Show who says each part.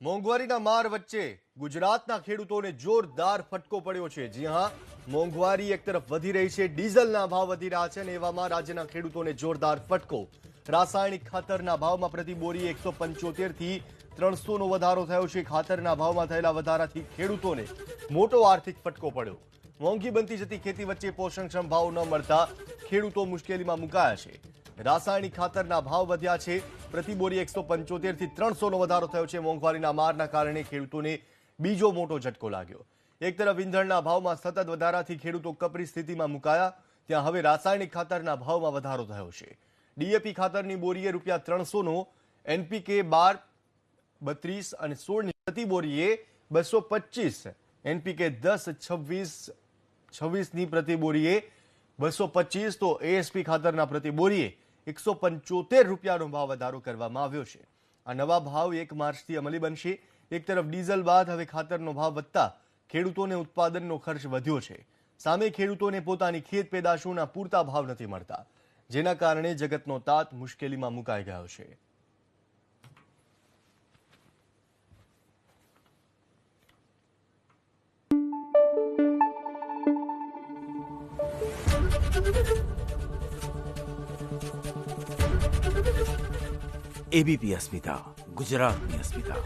Speaker 1: મોંઘવારીના માર વચ્ચે ગુજરાતના ખેડૂતોને જોરદાર ફટકો પડ્યો છે। જી હા, મોંઘવારી એક તરફ વધી રહી છે, ડીઝલના ભાવ વધી રહ્યા છે અને એવામાં રાજ્યના ખેડૂતોને જોરદાર ફટકો। રાસાયણિક ખાતરના ભાવમાં પ્રતિ બોરી 175 થી 300 નો વધારો થયો છે। ખાતરના ભાવમાં થયેલા વધારાથી ખેડૂતોને મોટો આર્થિક ફટકો પડ્યો। મોંઘી બનતી જતી ખેતી વચ્ચે પોષણક્ષમ ભાવ ન મળતા ખેડૂતો મુશ્કેલીમાં મુકાયા છે। રાસાયણિક ખાતરના ભાવ વધ્યા છે, પ્રતિ બોરી 175 થી 300 નો વધારો થયો છે। મોંઘવારીના મારના કારણે ખેડૂતોને બીજો મોટો ઝટકો લાગ્યો। એક તરફ ઈંધણના ભાવમાં સતત વધારાથી ખેડૂતો કપરી સ્થિતિમાં મુકાયા, ત્યાં હવે રાસાયણિક ખાતરના ભાવમાં વધારો થયો છે। ડીએપી ખાતરની બોરીએ ₹300 નો, એનપીકે 12, 32 અને 16 ની પ્રતિ બોરીએ 225, એનપીકે 10, 26 ની પ્રતિ બોરીએ 225 તો એએસપી ખાતરના પ્રતિ બોરીએ ₹175નો ભાવ વધારો કરવામાં આવ્યો છે। આ નવા ભાવ 1 માર્ચથી અમલી બનશે। એક તરફ ડીઝલ બાદ હવે ખાતરનો ભાવ વધતા ખેડૂતોને ઉત્પાદનનો ખર્ચ વધ્યો છે। સામે ખેડૂતોને પોતાની ખેત પેદાશોના પૂરતા ભાવ નથી મળતા, જેના કારણે જગતનો તાત મુશ્કેલીમાં મુકાઈ ગયો છે।
Speaker 2: એબીપી અસ્મિતા, ગુજરાતની અસ્મિતા।